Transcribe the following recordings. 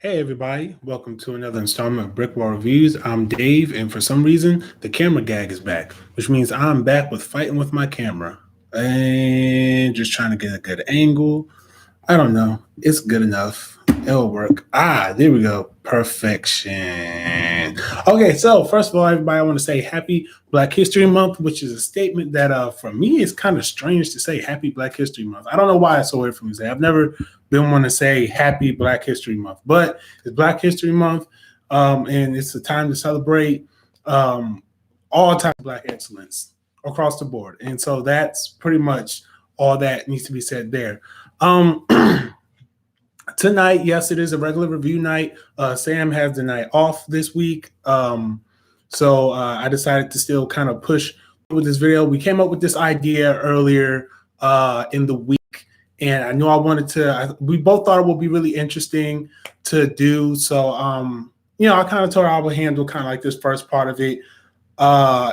Hey everybody, welcome to another installment of BrickWall Reviews. I'm Dave, and for some reason, the camera gag is back, which means I'm back with fighting with my camera and just trying to get a good angle. I don't know. It's good enough. It'll work. There we go. Perfection. Okay, so first of all, everybody, I want to say Happy Black History Month, which is a statement that, for me, is kind of strange to say Happy Black History Month. I don't know why it's so weird for me to say. I've never been one to say Happy Black History Month, but it's Black History Month, and it's a time to celebrate all types of Black excellence across the board. And so that's pretty much all that needs to be said there. Um, Tonight, yes, it is a regular review night. Sam has the night off this week. So I decided to still kind of push with this video. We came up with this idea earlier in the week, and I knew I wanted to, we both thought it would be really interesting to do. So, I kind of told her I would handle kind of like this first part of it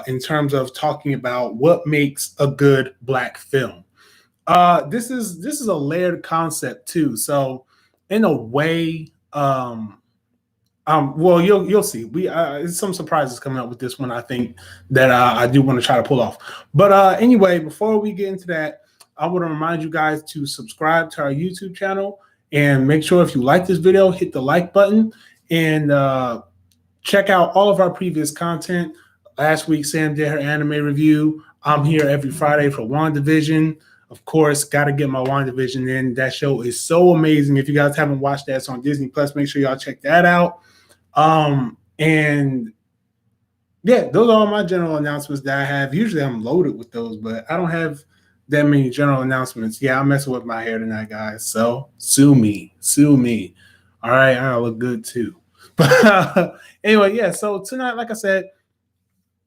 in terms of talking about what makes a good Black film. This is a layered concept too. So in a way, well, you'll see. Some surprises coming up with this one. I think that I do want to try to pull off. But anyway, before we get into that, I want to remind you guys to subscribe to our YouTube channel and make sure if you like this video, hit the like button and check out all of our previous content. Last week, Sam did her anime review. I'm here every Friday for WandaVision. Of course, got to get my WandaVision in. That show is so amazing. If you guys haven't watched that, it's on Disney Plus. Make sure y'all check that out. And yeah, those are all my general announcements that I have. Usually I'm loaded with those, but I don't have that many general announcements. Yeah, I'm messing with my hair tonight, guys. So sue me. All right, I look good too. But anyway, yeah. So tonight, like I said,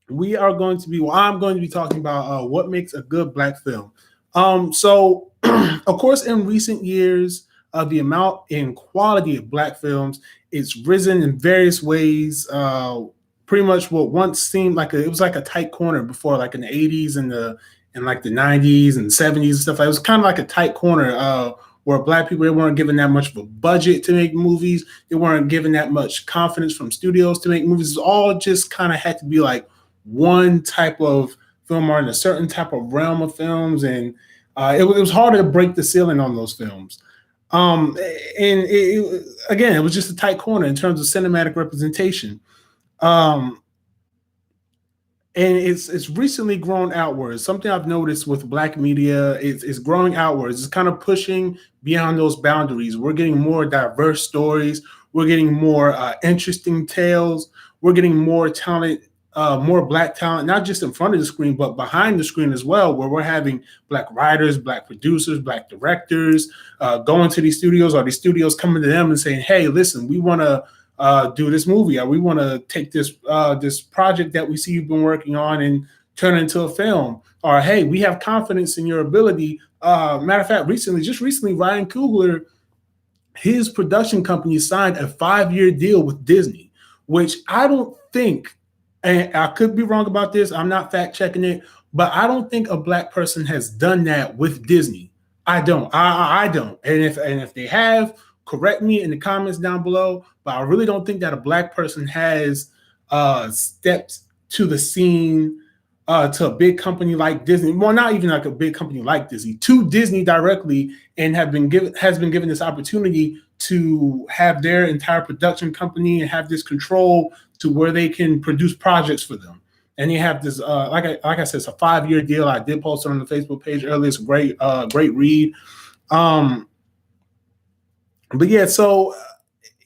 I'm going to be talking about what makes a good Black film. So of course, in recent years, the amount and quality of Black films it's risen in various ways. Pretty much what once seemed like it was like a tight corner before, like in the 80s and like the 90s and 70s and stuff. It was kind of like a tight corner where Black people, they weren't given that much of a budget to make movies. They weren't given that much confidence from studios to make movies. It all just kind of had to be like one type of film or in a certain type of realm of films, and it was harder to break the ceiling on those films. And again, it was just a tight corner in terms of cinematic representation. And it's recently grown outwards. Something I've noticed with Black media is growing outwards. It's kind of pushing beyond those boundaries. We're getting more diverse stories. We're getting more interesting tales. We're getting more talent. More Black talent, not just in front of the screen, but behind the screen as well, where we're having Black writers, Black producers, Black directors going to these studios, or these studios coming to them and saying, hey, listen, we want to do this movie, or we want to take this project that we see you've been working on and turn it into a film, or hey, we have confidence in your ability. Matter of fact, recently, Ryan Coogler, his production company signed a 5-year deal with Disney, which I don't think, and I could be wrong about this, I'm not fact checking it, but I don't think a Black person has done that with Disney. I don't. I don't. And if they have, correct me in the comments down below. But I really don't think that a Black person has stepped to the scene to a big company like Disney. Well, not even like a big company like Disney, to Disney directly, and has been given this opportunity to have their entire production company and have this control to where they can produce projects for them. And you have this, like I said, it's a 5-year deal. I did post it on the Facebook page earlier. It's a great read. But yeah, so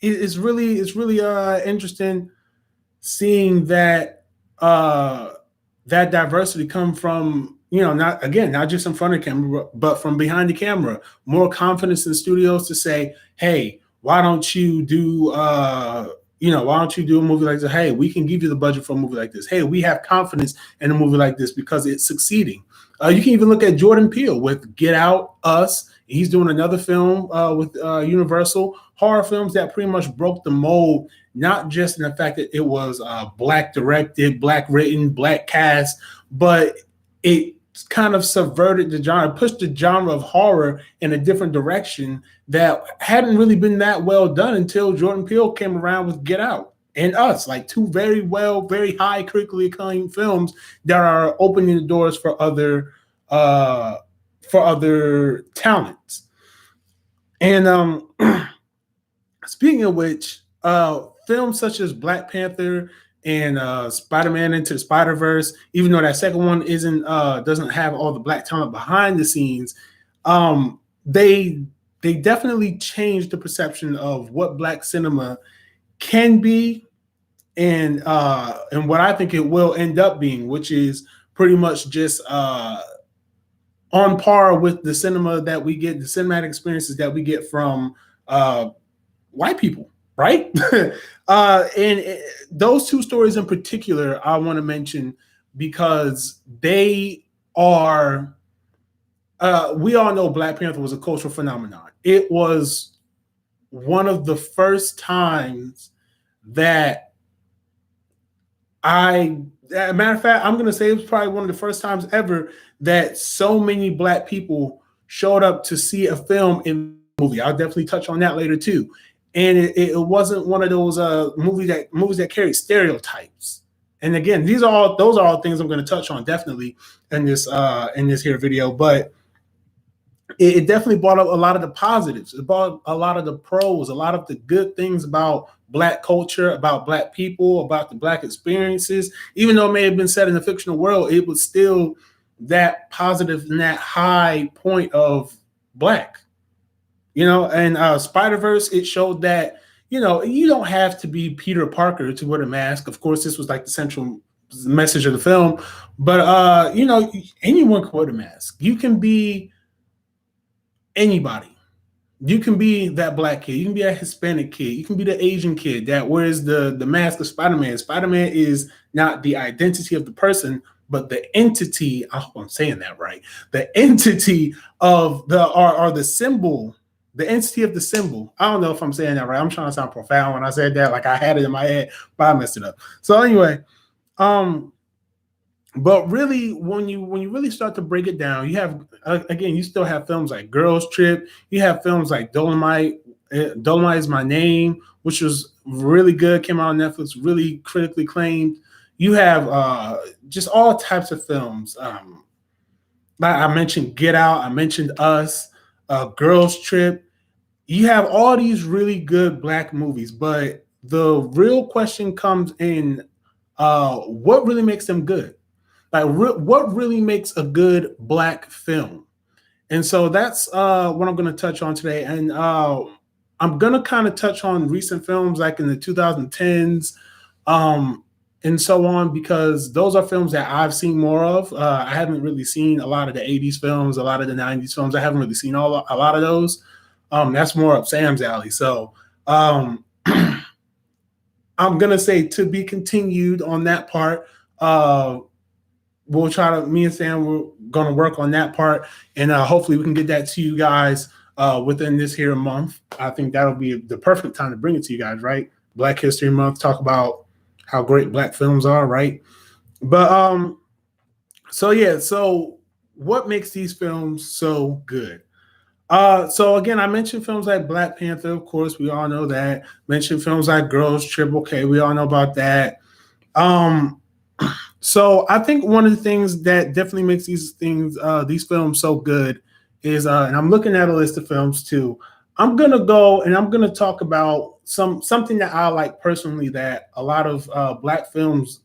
it's really interesting seeing that that diversity come from, not just in front of the camera, but from behind the camera. More confidence in studios to say, hey, why don't you do why don't you do a movie like this? Hey, we can give you the budget for a movie like this. Hey, we have confidence in a movie like this because it's succeeding. You can even look at Jordan Peele with Get Out, Us. He's doing another film with Universal, horror films that pretty much broke the mold, not just in the fact that it was Black directed, Black written, Black cast, but it kind of subverted the genre, pushed the genre of horror in a different direction that hadn't really been that well done until Jordan Peele came around with Get Out and Us, like two very high critically acclaimed films that are opening the doors for other talents. And speaking of which, films such as Black Panther and Spider-Man Into the Spider-Verse, even though that second one isn't doesn't have all the black talent behind the scenes, they definitely changed the perception of what black cinema can be and what I think it will end up being, which is pretty much just on par with the cinema that we get, the cinematic experiences that we get from white people, right? And those two stories in particular, I want to mention because they are, we all know Black Panther was a cultural phenomenon. It was one of the first times that as a matter of fact, I'm going to say it was probably one of the first times ever that so many black people showed up to see a film in the movie. I'll definitely touch on that later too. And it wasn't one of those movies that carry stereotypes. And again, those are all things I'm going to touch on definitely in this here video. But it definitely brought up a lot of the positives. It brought a lot of the pros, a lot of the good things about black culture, about black people, about the black experiences. Even though it may have been set in a fictional world, it was still that positive and that high point of black. And Spider-Verse, it showed that, you don't have to be Peter Parker to wear a mask. Of course, this was like the central message of the film. But, anyone can wear a mask. You can be anybody. You can be that black kid. You can be a Hispanic kid. You can be the Asian kid that wears the mask of Spider-Man. Spider-Man is not the identity of the person, but the entity. I hope I'm saying that right. The entity of the symbol. The entity of the symbol. I don't know if I'm saying that right. I'm trying to sound profound when I said that. Like I had it in my head, but I messed it up. So anyway, but really, when you really start to break it down, you have again, you still have films like Girls Trip. You have films like Dolomite. Dolomite Is My Name, which was really good. Came out on Netflix, really critically acclaimed. You have just all types of films. Like I mentioned, Get Out. I mentioned Us. Girls Trip. You have all these really good black movies, but the real question comes in: what really makes them good? Like, what really makes a good black film? And so that's what I'm going to touch on today. And I'm going to kind of touch on recent films like in the 2010s and so on, because those are films that I've seen more of. I haven't really seen a lot of the 80s films, a lot of the 90s films. I haven't really seen a lot of those. That's more up Sam's alley. So I'm going to say to be continued on that part. We'll try to, me and Sam, we're going to work on that part, and hopefully we can get that to you guys within this here month. I think that'll be the perfect time to bring it to you guys, right? Black History Month, talk about how great black films are, right? But so what makes these films so good? So again, I mentioned films like Black Panther, of course, we all know that. Mentioned films like Girls Trip, okay, we all know about that. So I think one of the things that definitely makes these films so good is, and I'm looking at a list of films too. I'm gonna go and I'm gonna talk about something that I like personally that a lot of black films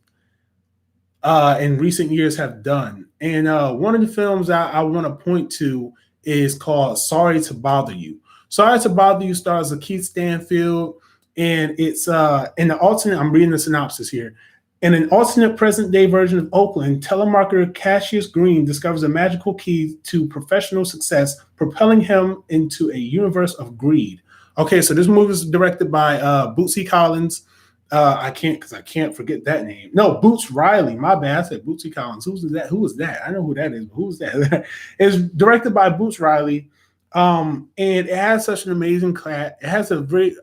in recent years have done. And one of the films I want to point to is called Sorry to Bother You. Sorry to Bother You stars Lakeith Stanfield, and it's in the alternate. I'm reading the synopsis here. In an alternate present-day version of Oakland, telemarketer Cassius Green discovers a magical key to professional success, propelling him into a universe of greed. Okay, so this movie is directed by Bootsy Collins. I can't forget that name. No, Boots Riley. My bad. I said Bootsy Collins. Who was that? I know who that is, but who's that? It's directed by Boots Riley. And it has such an amazing class. It has a very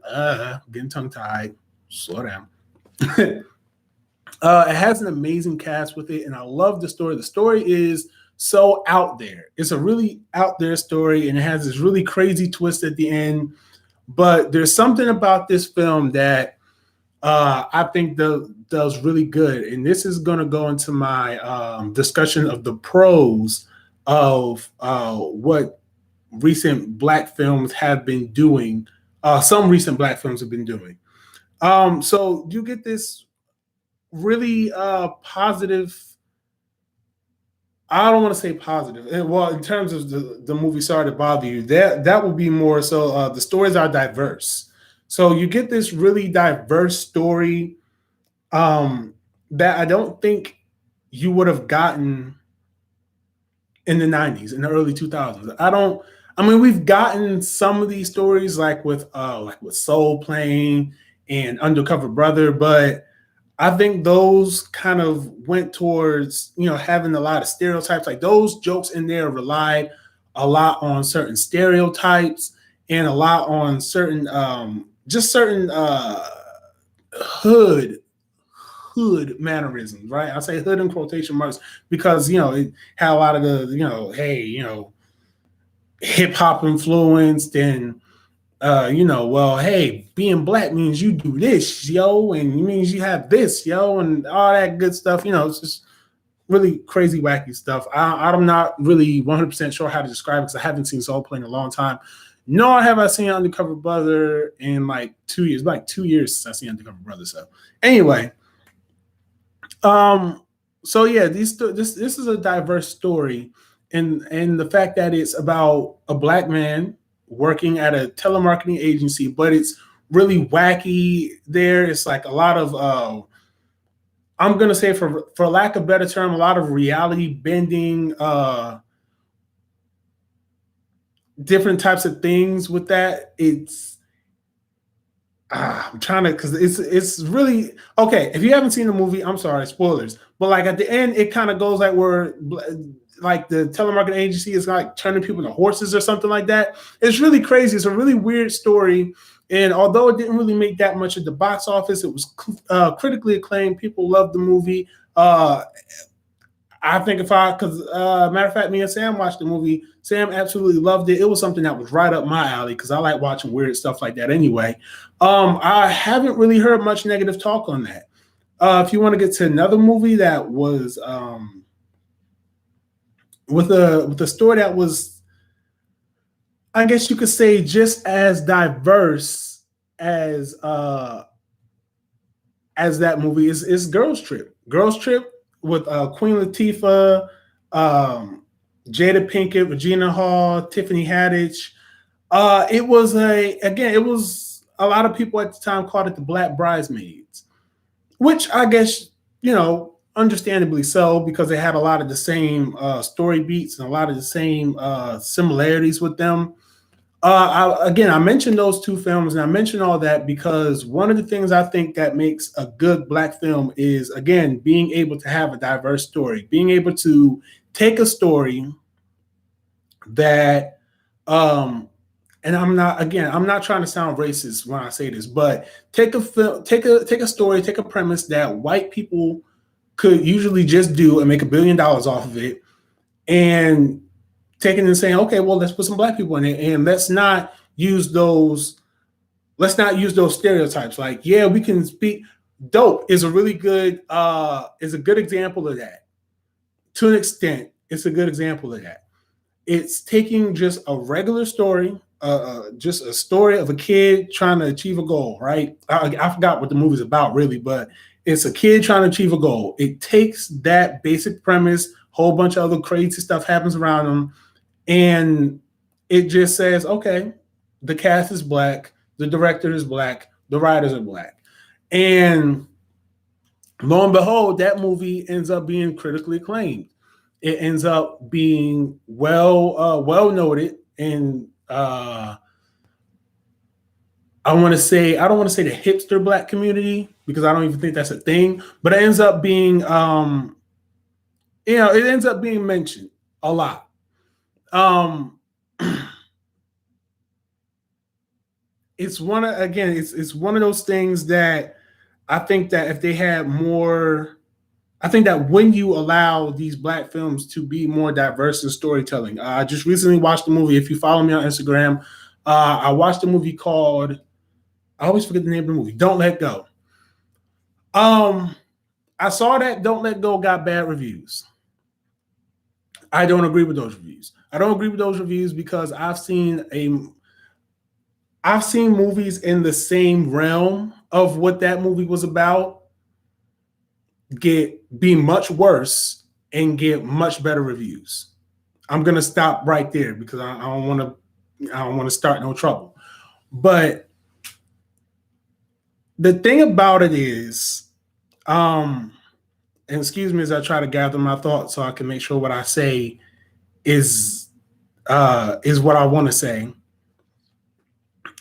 getting tongue-tied. Slow down. It has an amazing cast with it, and I love the story. The story is so out there. It's a really out there story, and it has this really crazy twist at the end. But there's something about this film that I think does really good, and this is going to go into my discussion of the pros of what recent black films have been doing. Some recent black films have been doing. So you get this really positive. I don't want to say positive. Well, in terms of the movie Sorry to Bother You, that would be more so the stories are diverse. So you get this really diverse story that I don't think you would have gotten in the 90s, in the early 2000s. I mean, we've gotten some of these stories like with Soul Plane and Undercover Brother, but I think those kind of went towards, having a lot of stereotypes. Like those jokes in there relied a lot on certain stereotypes and a lot on certain just certain hood hood mannerisms, right? I say hood in quotation marks because it had a lot of the hey, hip hop influenced and well, hey, being black means you do this, yo, and it means you have this, yo, and all that good stuff. It's just really crazy, wacky stuff. I'm not really 100% sure how to describe it because I haven't seen Soul Plane in a long time. Nor have I seen Undercover Brother in like 2 years. Like 2 years since I seen Undercover Brother. So anyway, um, so yeah, this is a diverse story, and the fact that it's about a black man working at a telemarketing agency, but it's really wacky. There, it's like a lot of I'm gonna say for lack of a better term, a lot of reality bending, different types of things with that. I'm trying to because it's really okay. If you haven't seen the movie, I'm sorry, spoilers. But like at the end, it kind of goes like where like the telemarketing agency is like turning people into horses or something like that. It's really crazy. It's a really weird story. And although it didn't really make that much at the box office, it was critically acclaimed. People loved the movie. I think because matter of fact, me and Sam watched the movie. Sam absolutely loved it. It was something that was right up my alley because I like watching weird stuff like that anyway. I haven't really heard much negative talk on that. If you want to get to another movie that was with a story that was, I guess you could say, just as diverse as that movie is Girls Trip. Girls Trip with Queen Latifah, Jada Pinkett, Regina Hall, Tiffany Haddish. It was a lot of people at the time called it the Black Bridesmaids, which I guess understandably so because they had a lot of the same story beats and a lot of the same similarities with them. I mentioned those two films, and I mentioned all that because one of the things I think that makes a good black film is, again, being able to have a diverse story, being able to take a story that, and I'm not trying to sound racist when I say this, but take a film, take a story, take a premise that white people could usually just do and make $1 billion off of it, and taking and saying, okay, well, let's put some black people in it, and let's not use those stereotypes. Like, yeah, we can speak. Dope is a really good is a good example of that. To an extent, it's a good example of that. It's taking just a regular story, just a story of a kid trying to achieve a goal, right? I forgot what the movie's about, really, but it's a kid trying to achieve a goal. It takes that basic premise, whole bunch of other crazy stuff happens around them, and it just says, okay, the cast is black, the director is black, the writers are black. And lo and behold, that movie ends up being critically acclaimed. It ends up being well noted in I don't want to say the hipster black community because I don't even think that's a thing, but it ends up being it ends up being mentioned a lot. Um it's one of those things that I think that if they had more, I think that when you allow these black films to be more diverse in storytelling, I just recently watched a movie. If you follow me on Instagram, I watched a movie called, I always forget the name of the movie, Don't Let Go. Um, I saw that Don't Let Go got bad reviews. I don't agree with those reviews. I don't agree with those reviews because I've seen movies in the same realm of what that movie was about be much worse and get much better reviews. I'm gonna stop right there because I don't want to start no trouble. But the thing about it is, um, and excuse me as I try to gather my thoughts so I can make sure what I say is is what I want to say.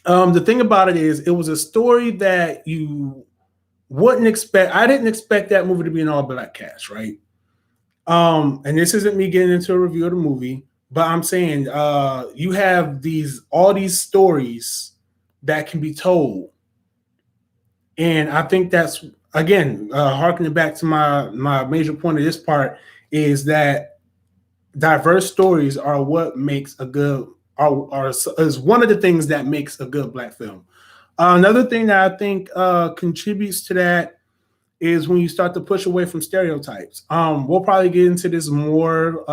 The thing about it is, it was a story that you wouldn't expect. I didn't expect that movie to be an all black cast, right? And this isn't me getting into a review of the movie, but I'm saying you have all these stories that can be told, and I think that's again harkening back to my major point of this part is that diverse stories are what makes a good are is one of the things that makes a good black film. Another thing that I think contributes to that is when you start to push away from stereotypes. We'll probably get into this more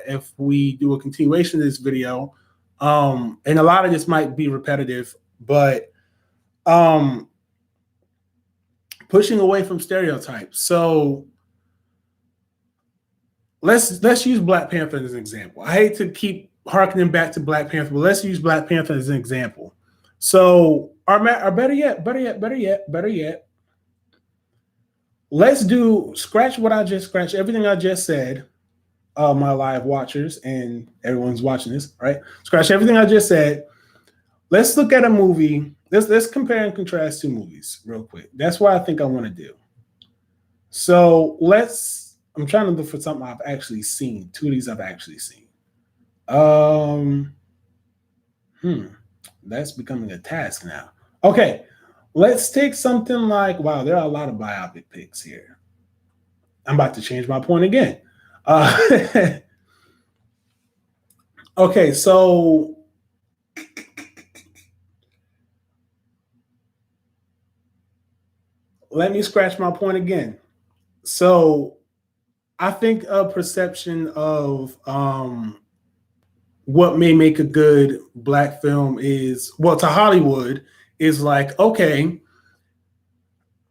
if we do a continuation of this video. And a lot of this might be repetitive, but pushing away from stereotypes. So let's use Black Panther as an example. I hate to keep harkening back to Black Panther, but let's use Black Panther as an example. So, or better yet, let's do scratch everything I just said, my live watchers and everyone's watching this, right? Scratch everything I just said. Let's look at a movie. Let's compare and contrast two movies real quick. That's what I think I want to do. So I'm trying to look for something I've actually seen. Two of these I've actually seen. That's becoming a task now. Okay, let's take something like, wow, there are a lot of biopic picks here. I'm about to change my point again. Okay, so let me scratch my point again. So I think a perception of what may make a good black film is, well, to Hollywood is like, okay,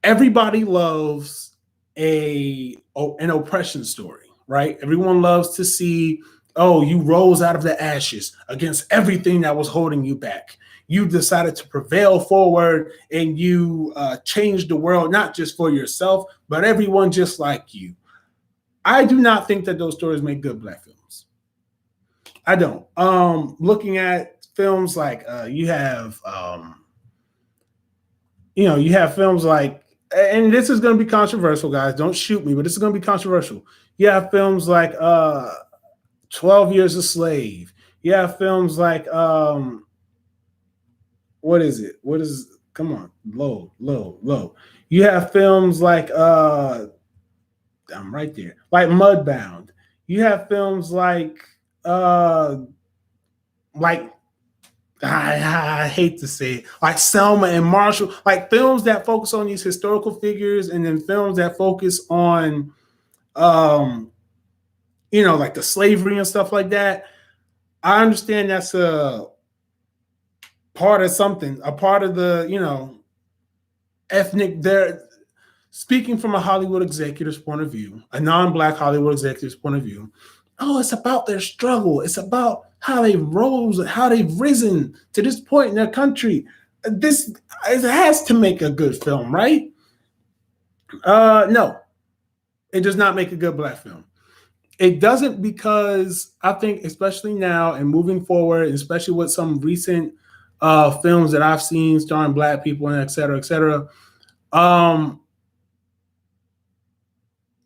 everybody loves an oppression story, right? Everyone loves to see, oh, you rose out of the ashes against everything that was holding you back. You decided to prevail forward and you changed the world, not just for yourself, but everyone just like you. I do not think that those stories make good black films. I don't. Looking at films like you have films like, and this is going to be controversial, guys. Don't shoot me, but this is going to be controversial. You have films like 12 Years a Slave. You have films like what is it? Come on, low. You have films like I'm right there, like Mudbound. You have films like like I hate to say it, like Selma and Marshall, like films that focus on these historical figures, and then films that focus on, like the slavery and stuff like that. I understand that's a part of something, a part of the, ethnic. There, speaking from a Hollywood executive's point of view, a non-black Hollywood executive's point of view. Oh, it's about their struggle. It's about how they rose, how they've risen to this point in their country. This it has to make a good film, right? No, it does not make a good black film. It doesn't, because I think, especially now and moving forward, especially with some recent films that I've seen starring black people and et cetera,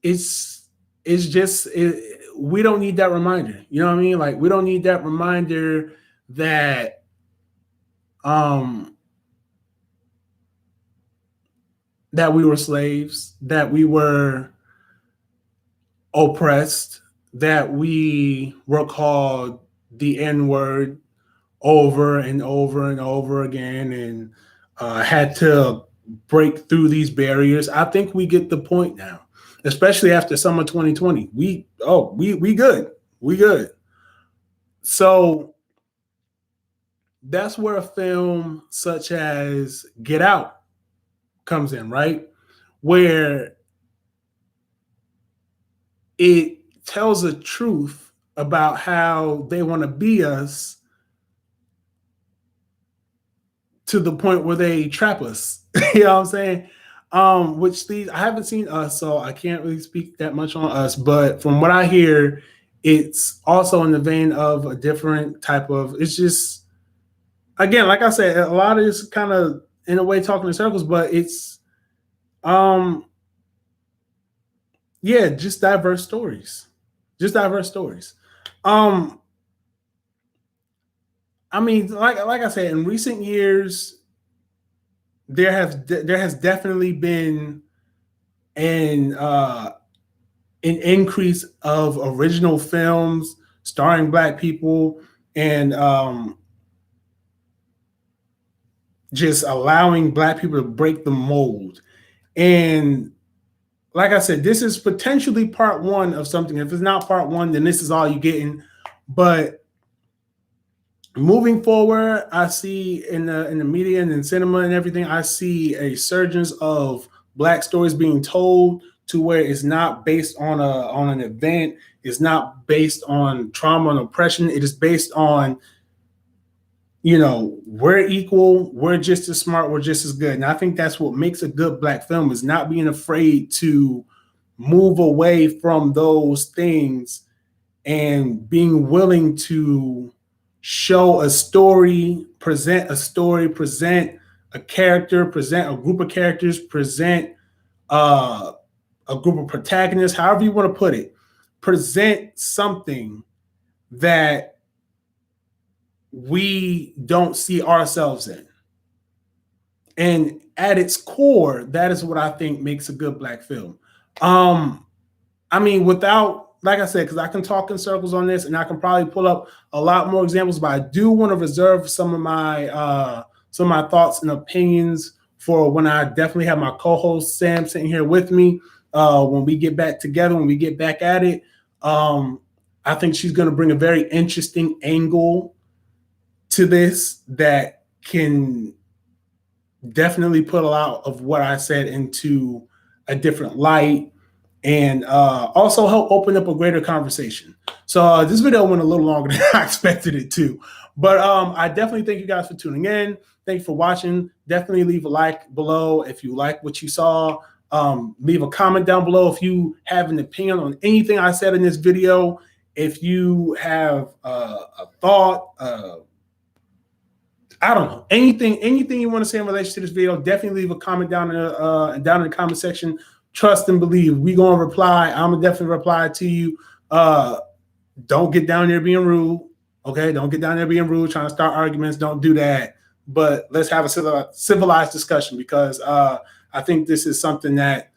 it's just we don't need that reminder. You know what I mean? Like, we don't need that reminder that that we were slaves, that we were oppressed, that we were called the N word over and over and over again, and had to break through these barriers. I think we get the point now, especially after summer 2020. We good. We good. So that's where a film such as Get Out comes in, right? Where it tells the truth about how they want to be us to the point where they trap us. You know what I'm saying? Which these I haven't seen Us, so I can't really speak that much on Us. But from what I hear, it's also in the vein of a different type of. It's just again, like I said, a lot of this kind of in a way talking in circles, but it's yeah, just diverse stories. Just diverse stories. Um, I mean, like I said, in recent years, there has definitely been an an increase of original films starring Black people, and just allowing Black people to break the mold. And like I said, this is potentially part one of something. If it's not part one, then this is all you're getting. But moving forward, I see in the media and in cinema and everything, I see a surgence of Black stories being told to where it's not based on an event, it's not based on trauma and oppression. It is based on, you know, we're equal, we're just as smart, we're just as good. And I think that's what makes a good Black film, is not being afraid to move away from those things and being willing to show a story, present a character, present a group of characters, present a group of protagonists, however you want to put it, present something that we don't see ourselves in. And at its core, that is what I think makes a good Black film. I mean, without, like I said, because I can talk in circles on this, and I can probably pull up a lot more examples, but I do want to reserve some of my thoughts and opinions for when I definitely have my co-host Sam sitting here with me. When we get back together, when we get back at it, I think she's going to bring a very interesting angle to this that can definitely put a lot of what I said into a different light, and also help open up a greater conversation. So this video went a little longer than I expected it to, but I definitely thank you guys for tuning in. Thank you for watching. Definitely leave a like below if you like what you saw. Leave a comment down below if you have an opinion on anything I said in this video. If you have a thought, I don't know, anything you want to say in relation to this video, definitely leave a comment down in the comment section. Trust and believe, we gonna reply. I'm gonna definitely reply to you. Don't get down there being rude. Okay, don't get down there being rude, trying to start arguments. Don't do that. But let's have a civilized discussion, because I think this is something that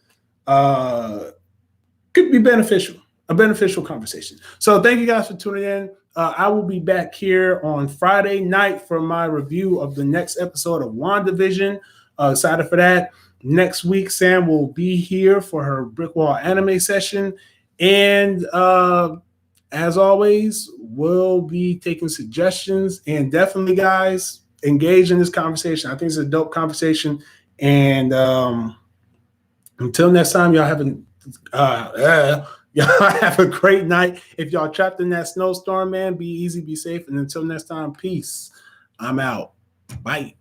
could be beneficial, a beneficial conversation. So thank you guys for tuning in. I will be back here on Friday night for my review of the next episode of WandaVision. Excited for that. Next week, Sam will be here for her BrickWall anime session. And as always, we'll be taking suggestions. And definitely, guys, engage in this conversation. I think it's a dope conversation. And until next time, y'all have a great night. If y'all trapped in that snowstorm, man, be easy, be safe. And until next time, peace. I'm out. Bye.